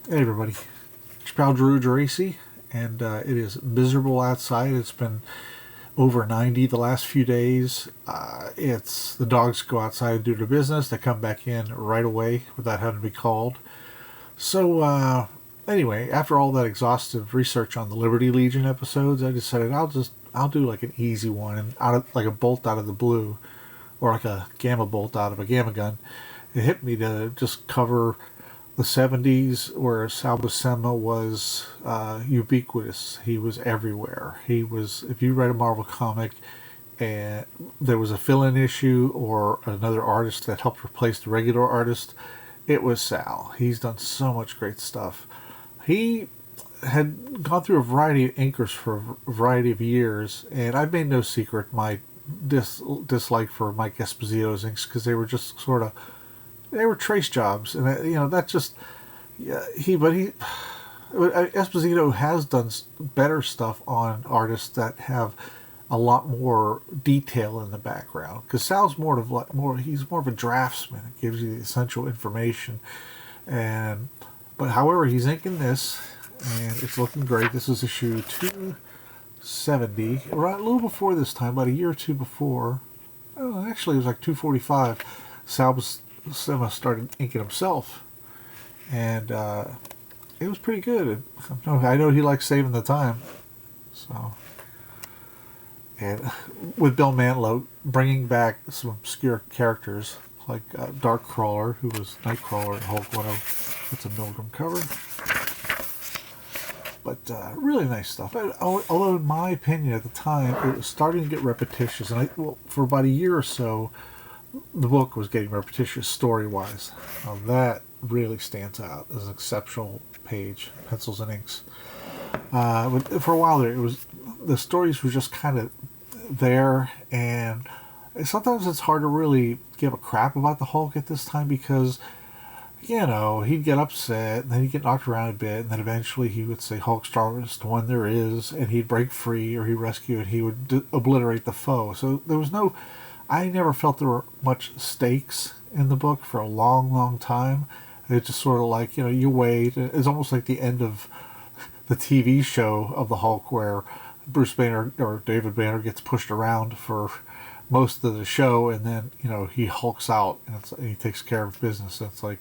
Hey everybody, it's your pal Drew Geraci, and it is miserable outside. It's been over 90 the last few days. It's the dogs go outside and do their business. They come back in right away without having to be called. So anyway, after all that exhaustive research on the Liberty Legion episodes, I decided I'll do like an easy one and out of like a bolt out of the blue, or like a gamma bolt out of a gamma gun. It hit me to just cover the 70s, where Sal Buscema was ubiquitous. He was everywhere. He was, if you read a Marvel comic and there was a fill-in issue or another artist that helped replace the regular artist, it was Sal. He's done so much great stuff. He had gone through a variety of inkers for a variety of years, and I've made no secret my dislike for Mike Esposito's inks, because they were just sort of, they were trace jobs, and that just, yeah, he Esposito has done better stuff on artists that have a lot more detail in the background, because Sal's he's more of a draftsman. It gives you the essential information, and but however, he's inking this, and it's looking great. This is issue 270, right a little before this time, about a year or two before. Oh, actually, it was like 245. Sal Buscema started inking himself, and it was pretty good. I know he likes saving the time, so. And with Bill Mantlo bringing back some obscure characters like Darkcrawler, who was Nightcrawler in Hulk 10. It's a Milgram cover. But really nice stuff. Although, in my opinion, at the time, it was starting to get repetitious. And for about a year or so, the book was getting repetitious story-wise. Now that really stands out as an exceptional page, pencils and inks. But for a while there, the stories were just kind of there, and sometimes it's hard to really give a crap about the Hulk at this time, because he'd get upset, and then he'd get knocked around a bit, and then eventually he would say Hulk's strongest one there is, and he'd break free, or he'd rescue, and he would obliterate the foe. So I never felt there were much stakes in the book for a long, long time. It's just sort of like, you wait. It's almost like the end of the TV show of the Hulk, where Bruce Banner or David Banner gets pushed around for most of the show, and then he hulks out, and he takes care of business. It's like,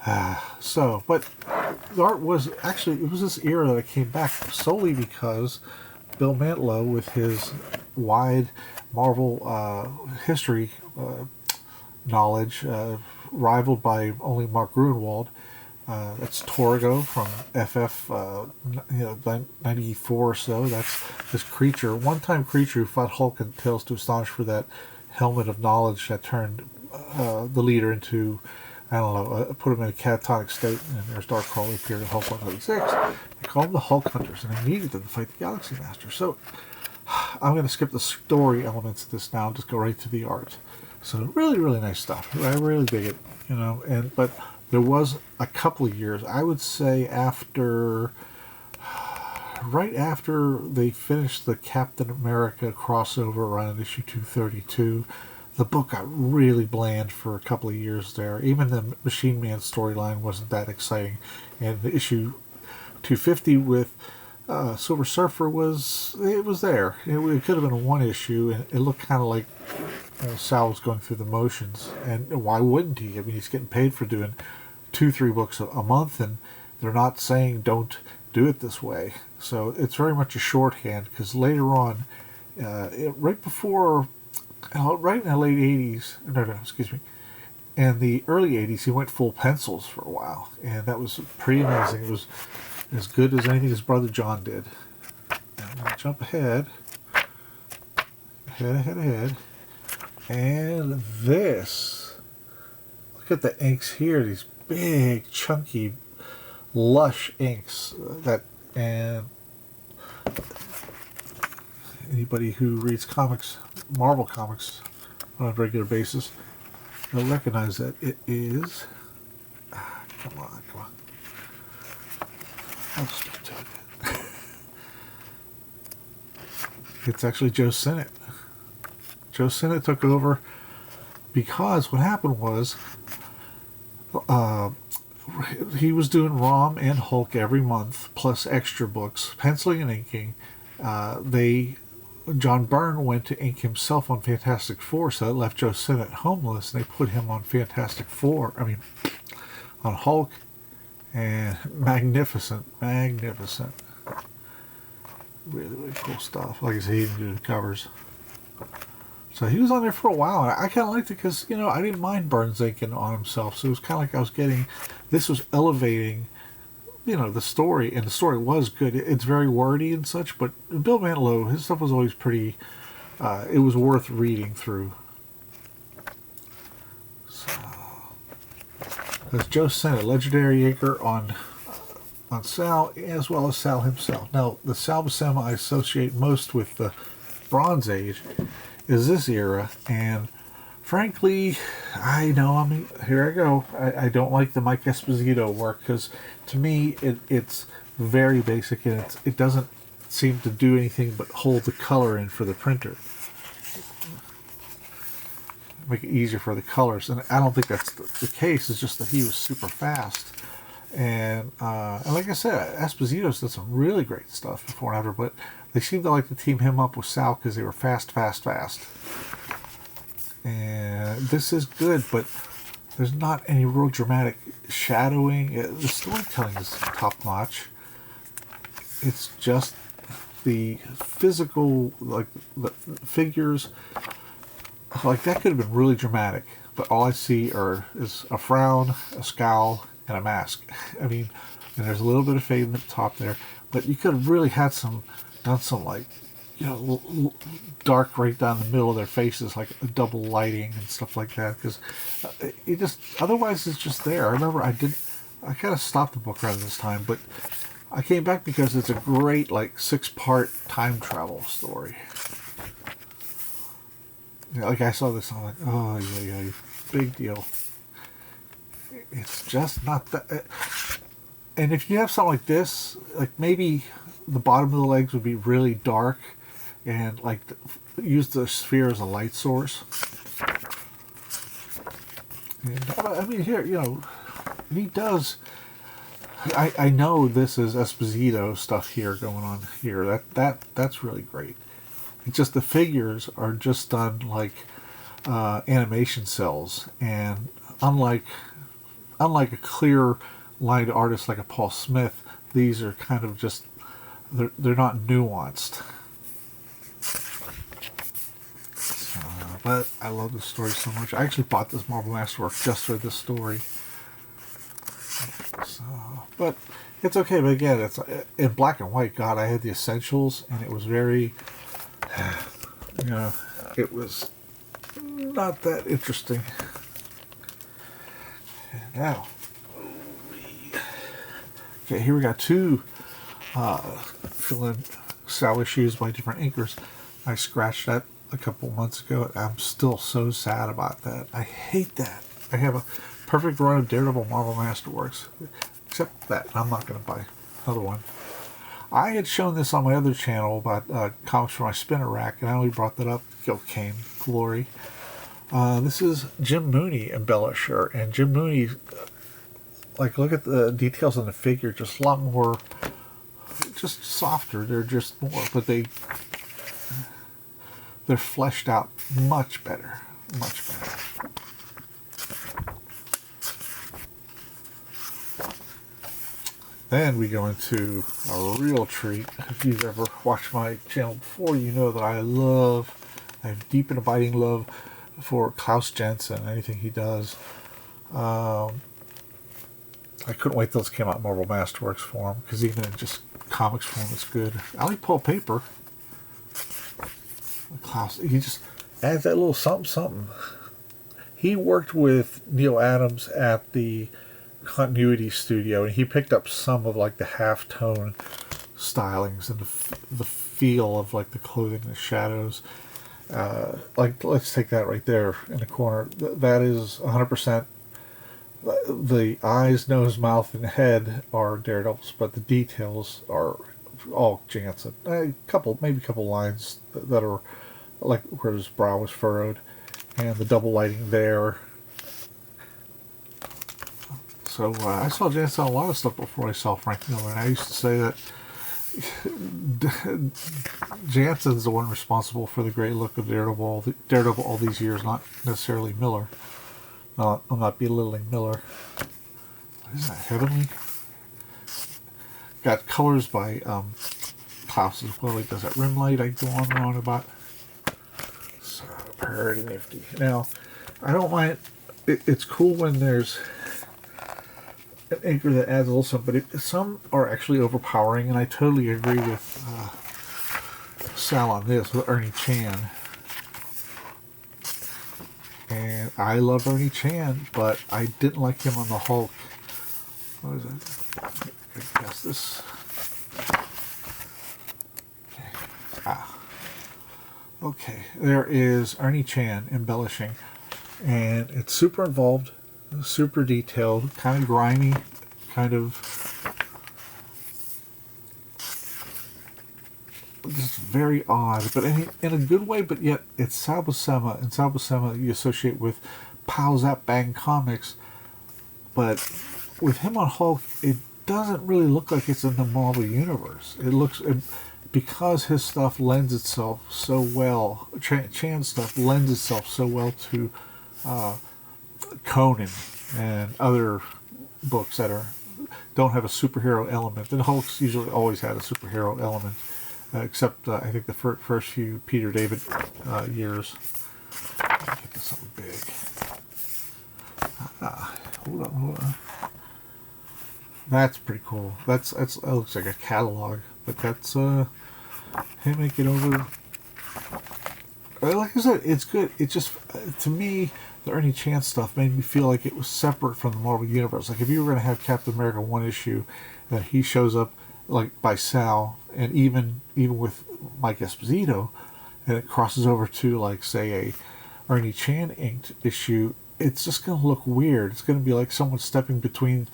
but the art was actually, it was this era that I came back solely because Bill Mantlo, with his wide Marvel history knowledge, rivaled by only Mark Gruenwald. That's Torgo from FF 94 or so. That's this creature, one-time creature who fought Hulk and Tales to Astonish for that helmet of knowledge that turned the leader into, I don't know, put him in a catatonic state. And there's Darkcrawler appeared in Hulk 136. They called them the Hulk Hunters, and they needed them to fight the Galaxy Master. So I'm going to skip the story elements of this now and just go right to the art. So really, really nice stuff. I really dig it, but there was a couple of years, I would say, right after they finished the Captain America crossover around issue 232, the book got really bland for a couple of years there. Even the Machine Man storyline wasn't that exciting. And the issue 250 with Silver Surfer was there. It could have been a one issue, and it looked kind of like Sal was going through the motions. And why wouldn't he? I mean, he's getting paid for doing 2-3 books a month, and they're not saying don't do it this way. So it's very much a shorthand, because later on, right in the late 80s, excuse me, in the early 80s, he went full pencils for a while, and that was pretty amazing. It was as good as anything his brother John did. Now I'm going to jump ahead, and this, look at the inks here, these big, chunky, lush inks and anybody who reads comics, Marvel comics, on a regular basis, they'll recognize that it is. Come on. I'll just get to it. It's actually Joe Sinnott. Joe Sinnott took over because what happened was, he was doing ROM and Hulk every month, plus extra books, penciling and inking. John Byrne went to ink himself on Fantastic Four, so it left Joe Sinnott homeless, and they put him on Fantastic Four. On Hulk, and magnificent. Really, really cool stuff. Like I said, he didn't do the covers. So he was on there for a while, and I kind of liked it because, I didn't mind Burns inking on himself, so it was kind of like I was getting, this was elevating, the story, and the story was good. It's very wordy and such, but Bill Mantlo, his stuff was always pretty, it was worth reading through. So, that's Joe Sinnott, legendary inker on Sal, as well as Sal himself. Now, the Sal Buscema I associate most with the Bronze Age is this era, and frankly, here I go. I don't like the Mike Esposito work, because to me it's very basic, and it doesn't seem to do anything but hold the color in for the printer, make it easier for the colors. And I don't think that's the case. It's just that he was super fast, and like I said, Esposito's did some really great stuff before and after, but they seem to like to team him up with Sal because they were fast. And this is good, but there's not any real dramatic shadowing. The storytelling is top notch. It's just the physical, like the figures, like that could have been really dramatic, but all I see is a frown, a scowl, and a mask. And there's a little bit of fade in the top there, but you could have really had done some like, dark right down the middle of their faces, like double lighting and stuff like that, because otherwise it's just there. I remember I kind of stopped the book around this time, but I came back because it's a great, like, 6-part time travel story. Like, I saw this, I'm like, oh, yeah, big deal. It's just not that. And if you have something like this, like, maybe the bottom of the legs would be really dark, and, like, use the sphere as a light source. And, here, he does. I know this is Esposito stuff here going on here. That's really great. It's just the figures are just done like animation cells, and unlike a clear lined artist like a Paul Smith, these are kind of just they're not nuanced. But I love this story so much. I actually bought this Marvel Masterwork just for this story. But it's okay. But again, it's in black and white. God, I had the essentials, and it was very, it was not that interesting. Now, okay, here we got two fill-in Sal issues by different inkers. I scratched that a couple months ago. I'm still so sad about that. I hate that. I have a perfect run of Daredevil Marvel Masterworks, except that I'm not going to buy another one. I had shown this on my other channel about comics for my spinner rack, and I only brought that up. Cocaine Glory. This is Jim Mooney embellisher, and Jim Mooney, like, look at the details on the figure, just a lot more, just softer. They're just more, but they're fleshed out much better. Then we go into a real treat. If you've ever watched my channel before, you know that I have deep and abiding love for Klaus Janson, anything he does. I couldn't wait till this came out in Marvel Masterworks form, because even in just comics form, it's good. I like Paul Paper. Klaus, he just adds that little something. He worked with Neil Adams at the Continuity Studio, and he picked up some of like the half-tone stylings and the feel of like the clothing, the shadows. Like, let's take that right there in the corner. That is 100%. The eyes, nose, mouth, and head are Daredevil's, but the details are all Janson. Maybe a couple lines that are like where his brow was furrowed, and the double lighting there. So I saw Janson a lot of stuff before I saw Frank Miller, and I used to say that Janson's the one responsible for the great look of Daredevil all these years, not necessarily Miller. No, I'm not belittling Miller. What is that, Heavenly? Got colors by Klaus as well. He does that rim light I go on and on about. So pretty nifty. Now, I don't mind. It's cool when there's an anchor that adds a little something, but some are actually overpowering, and I totally agree with Sal on this, with Ernie Chan. And I love Ernie Chan, but I didn't like him on the Hulk. What is that? I guess this. Okay. Okay, there is Ernie Chan embellishing, and it's super involved, super detailed, kind of grimy, kind of just very odd, but in a good way. But yet it's Sal Buscema, and Sal Buscema you associate with Pow Zap Bang Comics, but with him on Hulk, it doesn't really look like it's in the Marvel universe. Because his stuff lends itself so well, Chan's stuff lends itself so well to Conan and other books that don't have a superhero element. And Hulk's usually always had a superhero element, except I think the first few Peter David years. Let me get to something big. Hold on. That's pretty cool. That looks like a catalog, but that's him making over. Like I said, it's good. It just, to me, the Ernie Chan stuff made me feel like it was separate from the Marvel Universe. Like if you were going to have Captain America one issue, that he shows up like by Sal, and even with Mike Esposito, and it crosses over to like say a Ernie Chan inked issue, it's just going to look weird. It's going to be like someone stepping between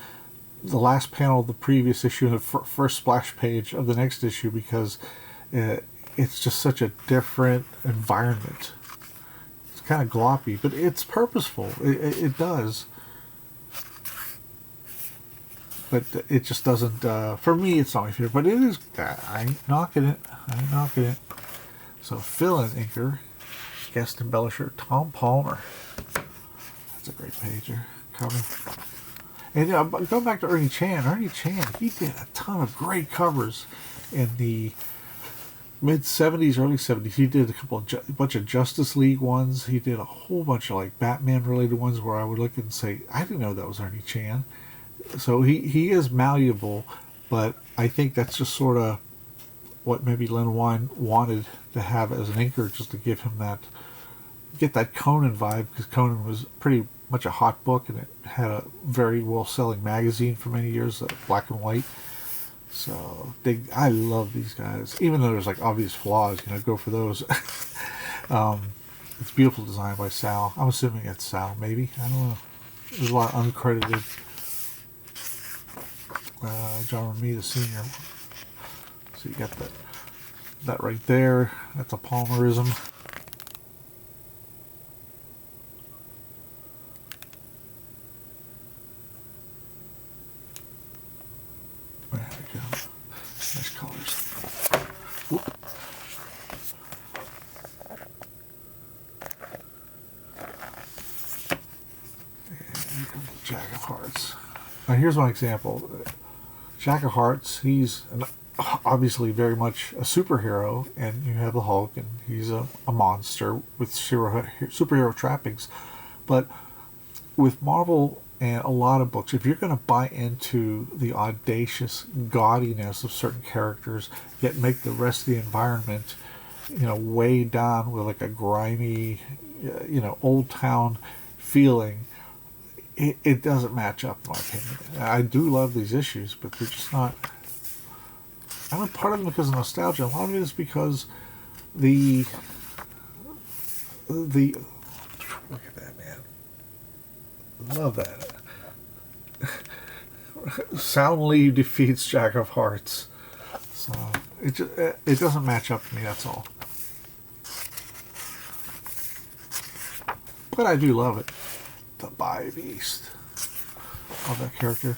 the last panel of the previous issue and the first splash page of the next issue, because it's just such a different environment. It's kind of gloppy, but it's purposeful. It does. But it just doesn't, for me, it's not my favorite, but it is, I ain't knocking it. So fill-in inker, guest embellisher, Tom Palmer. That's a great pager. Cover. And going back to Ernie Chan, he did a ton of great covers in the mid-'70s, early '70s. He did a bunch of Justice League ones. He did a whole bunch of like Batman-related ones where I would look and say, I didn't know that was Ernie Chan. So he is malleable, but I think that's just sort of what maybe Len Wein wanted to have as an inker, just to give him get that Conan vibe, because Conan was pretty much a hot book, and it had a very well-selling magazine for many years, black and white. So I love these guys, even though there's like obvious flaws. Go for those. It's beautiful design by Sal. I'm assuming it's Sal, maybe. I don't know. There's a lot of uncredited. John Romita Sr. So you got that right there. That's a Palmerism. There we go. Nice colors. Whoop. And here comes Jack of Hearts. Now here's one example. Jack of Hearts, he's obviously very much a superhero, and you have the Hulk, and he's a monster with superhero trappings. But with Marvel and a lot of books, if you're going to buy into the audacious gaudiness of certain characters, yet make the rest of the environment, weighed down with like a grimy, old town feeling, it doesn't match up, in my opinion. I do love these issues, but they're just not. I mean, part of them because of nostalgia. A lot of it is because the look at that, man. Love that. Soundly defeats Jack of Hearts. So it doesn't match up to me. That's all. But I do love it. The By Beast. of that character.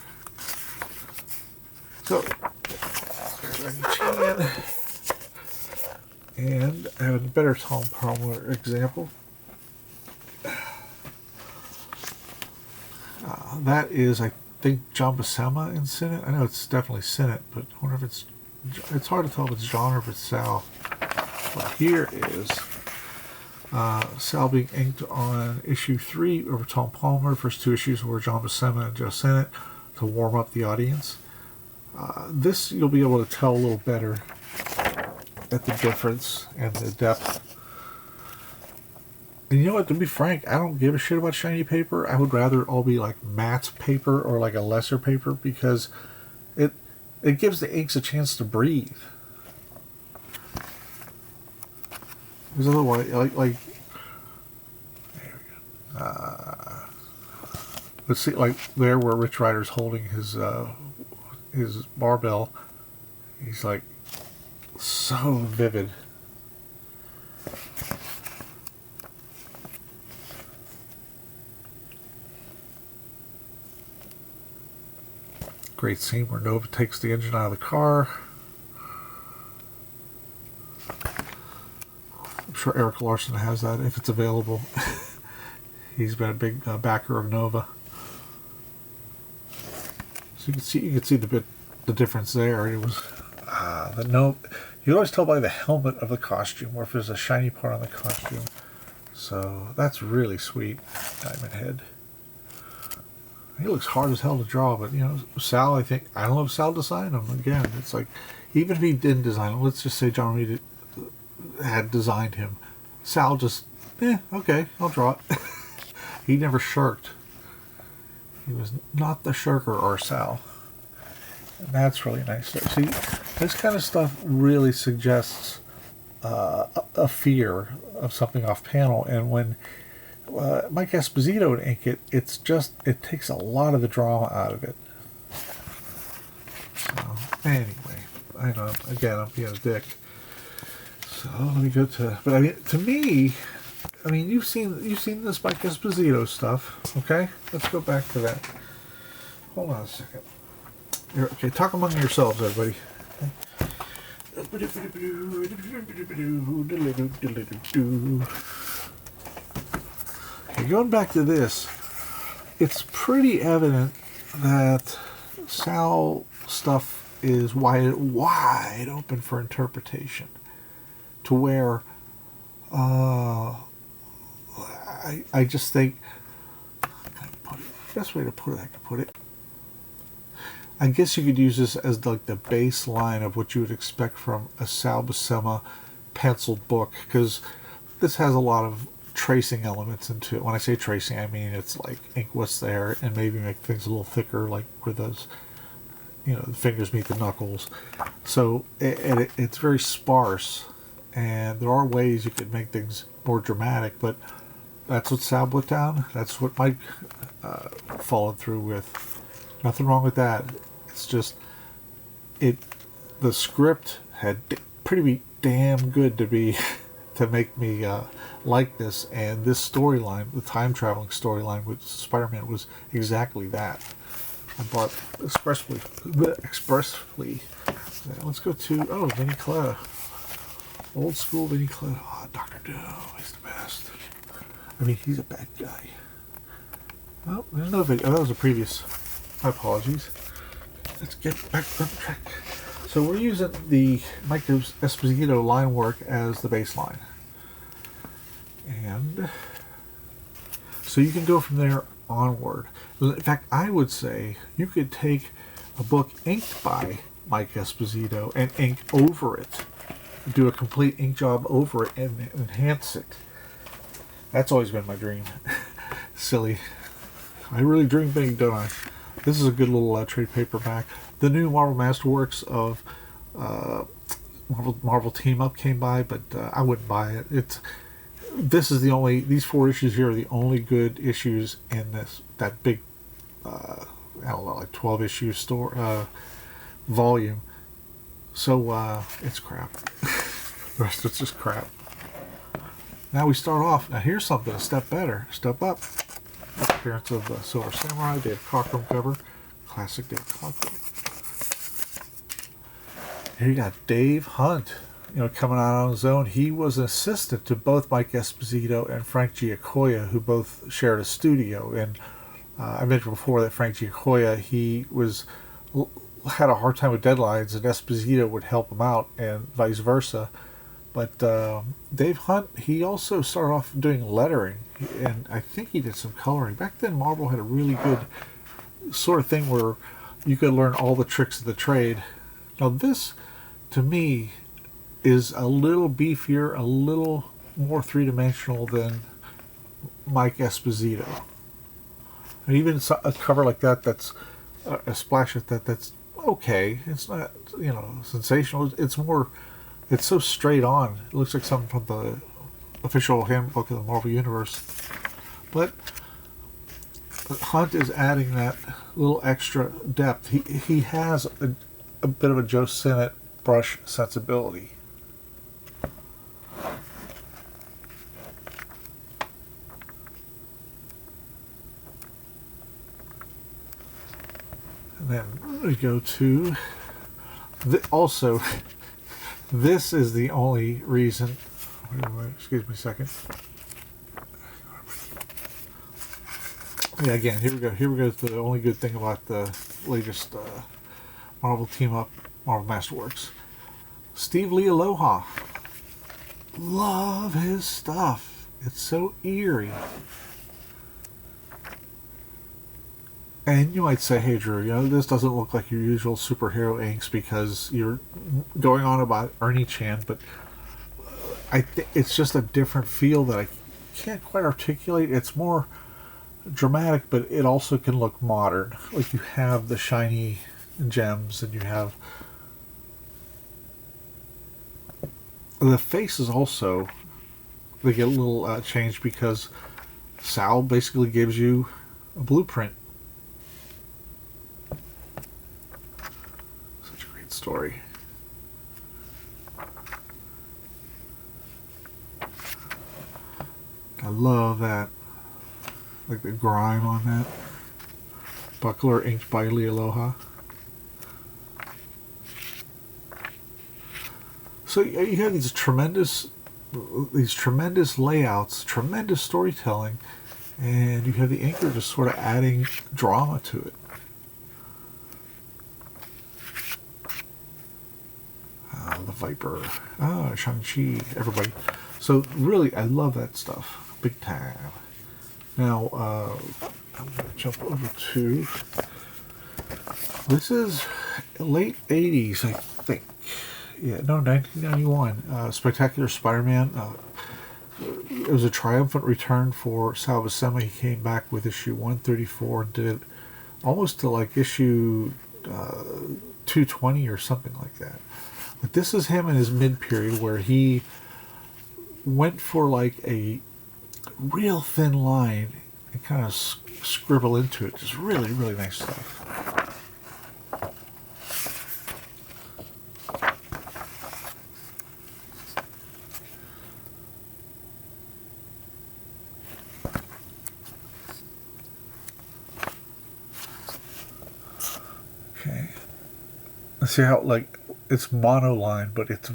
So, Ernie Chan. And I have a better Tom Palmer example. That is, I think, Joe Buscema in Sinnott. I know it's definitely Sinnott, but I wonder if it's hard to tell if it's John or if it's Sal. But here is Sal being inked on issue 3 over Tom Palmer. First 2 issues were Joe Buscema and Joe Sinnott to warm up the audience. This you'll be able to tell a little better at the difference and the depth. And you know what, to be frank, I don't give a shit about shiny paper. I would rather it all be like matte paper or like a lesser paper, because it gives the inks a chance to breathe. Because otherwise, like there we go. Let's see, like there where Rich Rider's holding his barbell, he's like so vivid. Great scene where Nova takes the engine out of the car. I'm sure Eric Larson has that if it's available. He's been a big backer of Nova. So you can see the difference there. It was you always tell by the helmet of the costume, or if there's a shiny part on the costume. So that's really sweet. Diamond Head. He looks hard as hell to draw, but you know, Sal, I don't know if Sal designed him. Again, it's like, even if he didn't design him, let's just say John Reed had designed him, Sal just, okay, I'll draw it. He never shirked. He was not the shirker or Sal. And that's really nice. See, this kind of stuff really suggests a fear of something off panel, and when Mike Esposito would ink it, it takes a lot of the drama out of it. So, anyway, I know, again, I'm being a dick. So, let me go to, but I mean, to me, I mean, you've seen this Mike Esposito stuff, okay? Let's go back to that. Hold on a second. Okay, talk among yourselves, everybody. Okay, going back to this, it's pretty evident that Sal stuff is wide open for interpretation, to where I just think, best way to put it, I could put it, I guess you could use this as like the baseline of what you would expect from a Sal Buscema penciled book, because this has a lot of tracing elements into it. When I say tracing, I mean it's like ink what's there and maybe make things a little thicker, like where those, you know, the fingers meet the knuckles. So it's very sparse, and there are ways you could make things more dramatic, but that's what Sal put down. That's what Mike followed through with. Nothing wrong with that. It's just the script had pretty damn good to make me like this, and this storyline, the time traveling storyline with Spider-Man, was exactly that. I bought expressly. Let's go to Vinnie Coletta, old school Vinnie Coletta. Oh, Dr. Doe, he's the best. I mean, he's a bad guy. Oh, there's no video. Oh, that was a previous. My apologies. Let's get back on track. So we're using the Mike Esposito line work as the baseline. And so you can go from there onward. In fact, I would say you could take a book inked by Mike Esposito and ink over it. Do a complete ink job over it and enhance it. That's always been my dream. Silly. I really dream big, don't I? This is a good little trade paperback. The new Marvel Masterworks of Marvel Team Up came by, but I wouldn't buy it. These 4 issues here are the only good issues in that big, I don't know, like 12 issue volume. So it's crap. The rest of it's just crap. Now we start off. Now here's something a step better. Step up. appearance of Silver Samurai, Dave Cockrum cover. Classic Dave Cockrum. Here you got Dave Hunt, coming out on his own. He was an assistant to both Mike Esposito and Frank Giacoia, who both shared a studio. And I mentioned before that Frank Giacoia, had a hard time with deadlines, and Esposito would help him out, and vice versa. But Dave Hunt, he also started off doing lettering, and I think he did some coloring. Back then, Marvel had a really good sort of thing where you could learn all the tricks of the trade. Now this, to me, is a little beefier, a little more three-dimensional than Mike Esposito. And even a cover like that, that's a splash at that's okay. It's not, sensational. It's so straight on. It looks like something from the official handbook of the Marvel Universe. But Hunt is adding that little extra depth. He has a bit of a Joe Sinnott brush sensibility. And then we go to also. This is the only reason. Excuse me a second. Yeah, again, here we go. Here we go. The only good thing about the latest Marvel team up, Marvel Masterworks. Steve Lee Aloha. Love his stuff. It's so eerie. And you might say, hey Drew, this doesn't look like your usual superhero inks because you're going on about Ernie Chan, but I think it's just a different feel that I can't quite articulate. It's more dramatic, but it also can look modern. Like you have the shiny gems, and you have the faces also. They get a little changed because Sal basically gives you a blueprint. Story. I love that. Like the grime on that. Buckler inked by Lee Aloha. So you have these tremendous layouts, tremendous storytelling, and you have the inker just sort of adding drama to it. The Viper, Shang-Chi, everybody. So really, I love that stuff, big time. Now, I'm going to jump over to, this is late 80s, I think. Yeah, no, 1991. Spectacular Spider-Man. It was a triumphant return for Sal Buscema. He came back with issue 134 and did it almost to like issue 220 or something like that. But this is him in his mid-period where he went for like a real thin line and kind of scribble into it. Just really, really nice stuff. Okay. Let's see how, like, it's monoline, but it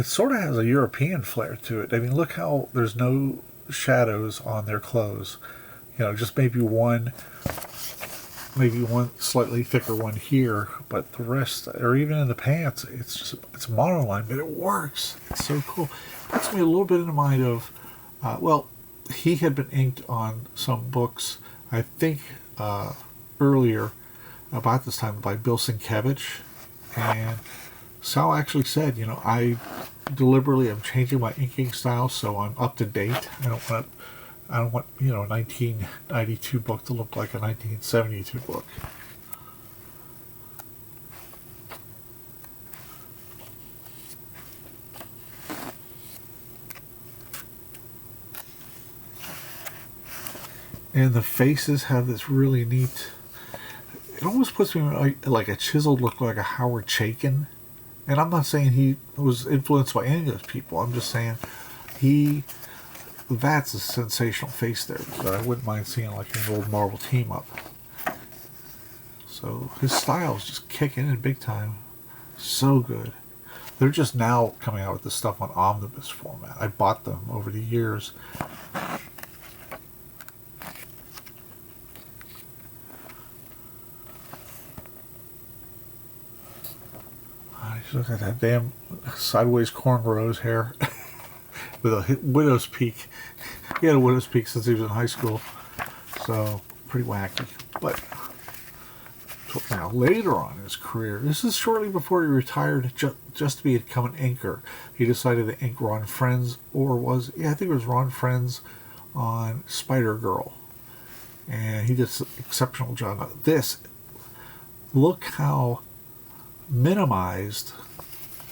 sort of has a European flair to it. I mean, look how there's no shadows on their clothes. Just maybe one slightly thicker one here, but the rest, or even in the pants, it's monoline, but it works. It's so cool. Puts me a little bit in the mind of, he had been inked on some books, I think, earlier about this time by Bill Sienkiewicz. And Sal actually said, I deliberately am changing my inking style so I'm up to date. I don't want a 1992 book to look like a 1972 book. And the faces have this really neat. It almost puts me like a chiseled look, like a Howard Chaykin. And I'm not saying he was influenced by any of those people. I'm just saying he that's a sensational face there that I wouldn't mind seeing like an old Marvel team up. So his style is just kicking in big time. So good. They're just now coming out with this stuff on omnibus format. I bought them over the years. Look at that damn sideways cornrows hair with a widow's peak. He had a widow's peak since he was in high school, so pretty wacky. But now later on in his career, this is shortly before he retired just to become an inker. He decided to ink Ron Friends, I think it was Ron Friends on Spider-Girl, and he did an exceptional job. Now, look how minimized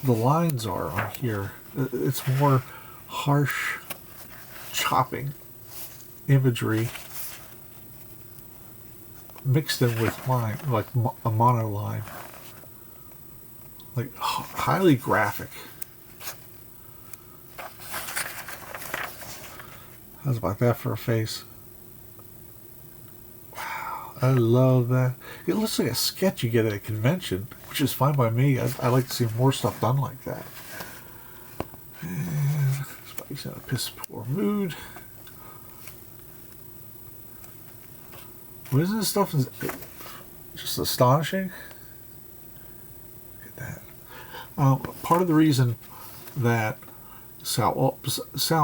the lines are on here. It's more harsh chopping imagery mixed in with line, like a monoline, like highly graphic. How's about that for a face? I love that. It looks like a sketch you get at a convention, which is fine by me. I like to see more stuff done like that. And he's in a piss poor mood. Well, isn't this stuff just astonishing? Look at that. Part of the reason that Sal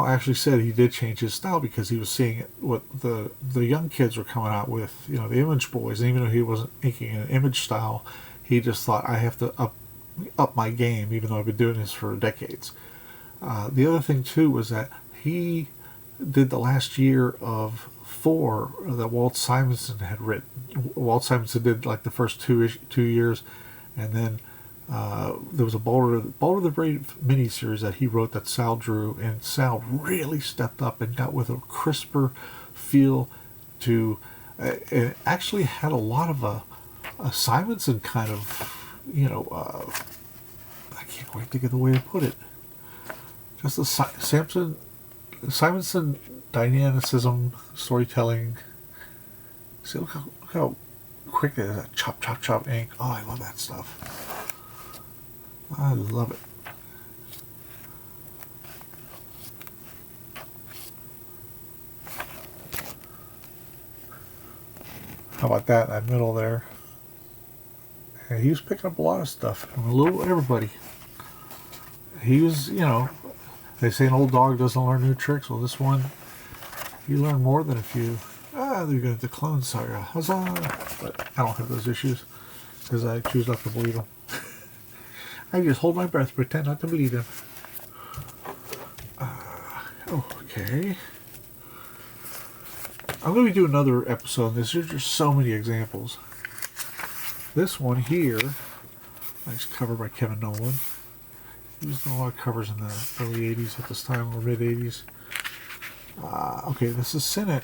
actually said he did change his style because he was seeing what the young kids were coming out with, the Image Boys, and even though he wasn't inking an Image style, he just thought, I have to up my game, even though I've been doing this for decades. The other thing too was that he did the last year of Thor that Walt Simonson had written. Walt Simonson did like the first 2 years, and then there was a Balder the Brave miniseries that he wrote that Sal drew, and Sal really stepped up and got with a crisper feel to. It actually had a lot of a Simonson kind of, I can't quite think of the way to put it. Just the Simonson dynamicism, storytelling. See, look how quick it is. That chop, chop, chop ink. Oh, I love that stuff. I love it. How about that in that middle there? And he was picking up a lot of stuff from a little everybody. He was, they say an old dog doesn't learn new tricks. Well, this one, he learned more than a few. They're going to clone saga. Huzzah! But I don't have those issues because I choose not to believe them. I just hold my breath, pretend not to believe them. Okay. I'm going to do another episode on this. There's just so many examples. This one here, nice cover by Kevin Nolan. He was doing a lot of covers in the early 80s at this time, or mid 80s. Okay, this is Sinnott.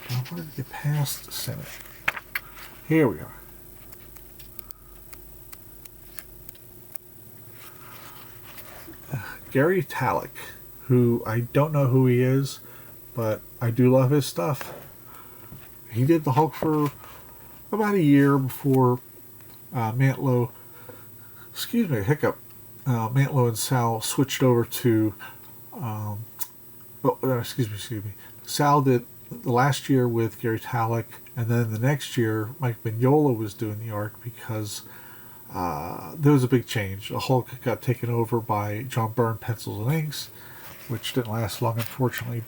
I wanted to get past Sinnott. Here we are. Gary Talek, who I don't know who he is, but I do love his stuff. He did the Hulk for about a year before Mantlo and Sal switched over to excuse me. Sal did the last year with Gary Talek, and then the next year Mike Mignola was doing the art because there was a big change. The Hulk got taken over by John Byrne pencils and inks, which didn't last long, unfortunately.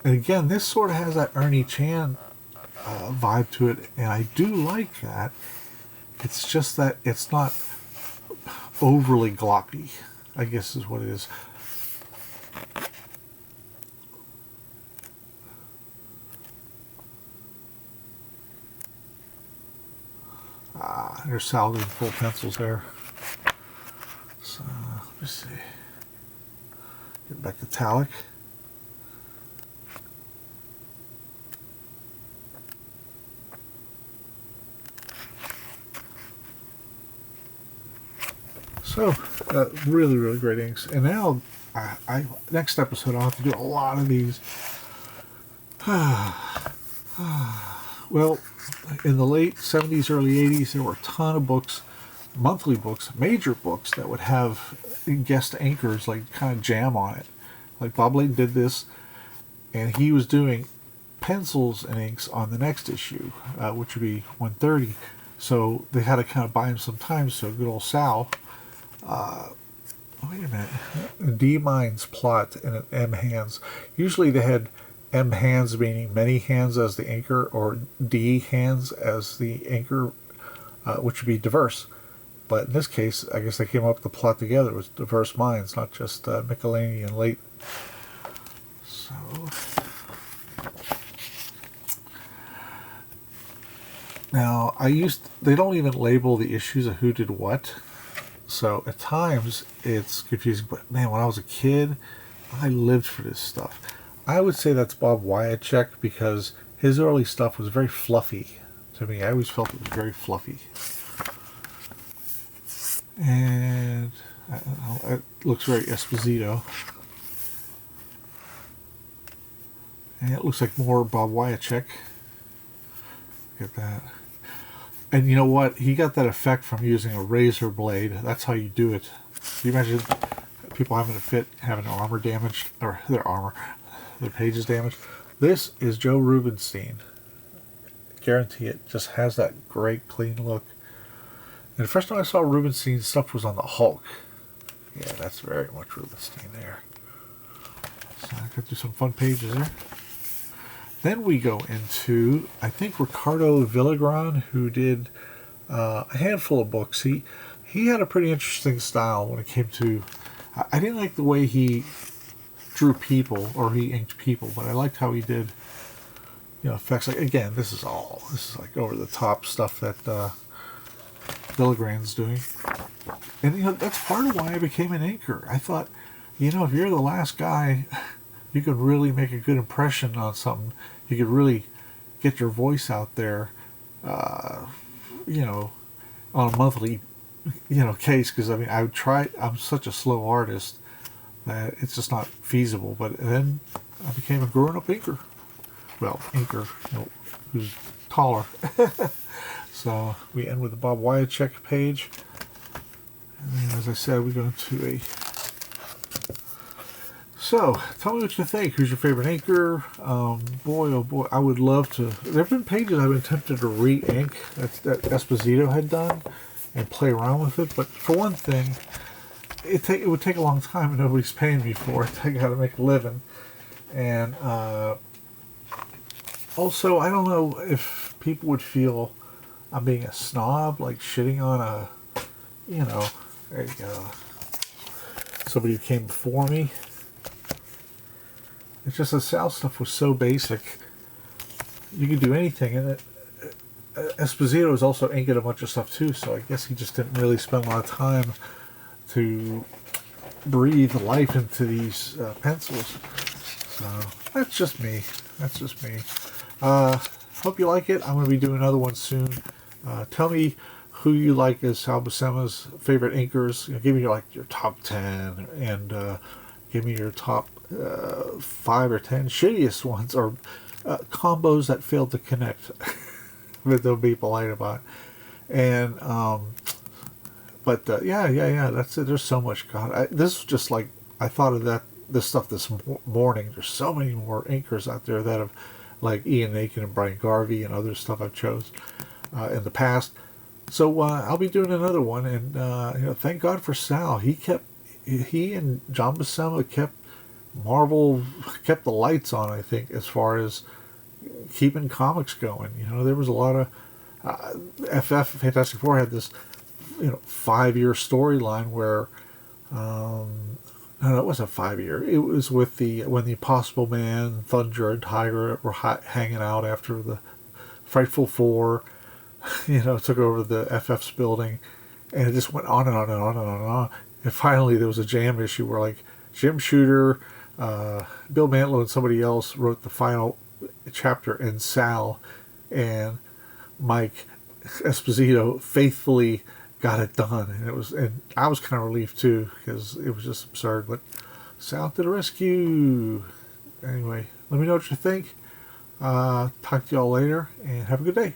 And again, this sort of has that Ernie Chan vibe to it, and I do like that. It's just that it's not overly gloppy, I guess is what it is. There's Sal doing full pencils there. So, let me see. Get back to Talek. So, really, really great inks. And now, next episode, I'll have to do a lot of these. Well, in the late 70s, early 80s, there were a ton of books, monthly books, major books, that would have guest anchors, like, kind of jam on it. Like, Bob Layton did this, and he was doing pencils and inks on the next issue, which would be 130. So they had to kind of buy him some time. So good old Sal, wait a minute, D Minds plot and an M Hands. Usually they had M Hands meaning many hands as the anchor, or D Hands as the anchor, which would be diverse. But in this case, I guess they came up with the plot together. It was diverse minds, not just Michelini and Layton. So now they don't even label the issues of who did what. So at times it's confusing. But man, when I was a kid, I lived for this stuff. I would say that's Bob Wyacek, because his early stuff was very fluffy to me. I always felt it was very fluffy. And it looks very Esposito. And it looks like more Bob Wyacek. Look at that. And you know what? He got that effect from using a razor blade. That's how you do it. Can you imagine people having a fit, having their armor damaged, or their pages damaged? This is Joe Rubinstein. Guarantee it. Just has that great, clean look. And the first time I saw Rubinstein's stuff was on the Hulk. Yeah, that's very much Rubinstein there. So I could do some fun pages there. Then we go into, I think, Ricardo Villagrán, who did a handful of books. He had a pretty interesting style when it came to... I didn't like the way he drew people, or he inked people, but I liked how he did, effects. Like, again, this is like over-the-top stuff that Villagrán's doing. And, that's part of why I became an inker. I thought, if you're the last guy, you could really make a good impression on something. You could really get your voice out there, on a monthly, case. Because, I would try. I'm such a slow artist that it's just not feasible. But then I became a grown-up inker. Well, inker, who's taller. So we end with the Bob Wyacek page. And then, as I said, we go into a... So, tell me what you think. Who's your favorite inker? Boy, oh boy, I would love to... There have been pages I've been tempted to re-ink that Esposito had done and play around with it. But for one thing, it would take a long time and nobody's paying me for it. I got to make a living. And also, I don't know if people would feel I'm being a snob, like shitting on there you go, somebody who came before me. It's just the Sal stuff was so basic. You could do anything, and Esposito was also inking a bunch of stuff too, so I guess he just didn't really spend a lot of time to breathe life into these pencils. So that's just me. Hope you like it. I'm going to be doing another one soon. Tell me who you like as Sal Buscema's favorite inkers. Give me your top 10, and give me your top 5 or 10 shittiest ones, or combos that failed to connect. But they'll be polite about it. And yeah. That's it. There's so much. God, this is just like I thought of this stuff this morning. There's so many more inkers out there that have, like Ian Aiken and Brian Garvey and other stuff I've chose in the past. So I'll be doing another one, and thank God for Sal. He and John Buscema kept Marvel kept the lights on, I think, as far as keeping comics going. There was a lot of FF Fantastic Four had this 5-year storyline where no, it wasn't 5-year. It was with when the Impossible Man, Thunder, and Tiger were hanging out after the Frightful Four, took over the FF's building, and it just went on and on and on and on and on. And finally, there was a jam issue where, like, Jim Shooter, Bill Mantlo, and somebody else wrote the final chapter, and Sal and Mike Esposito faithfully got it done. And I was kind of relieved too, because it was just absurd. But Sal to the rescue. Anyway, let me know what you think. Talk to y'all later, and have a good day.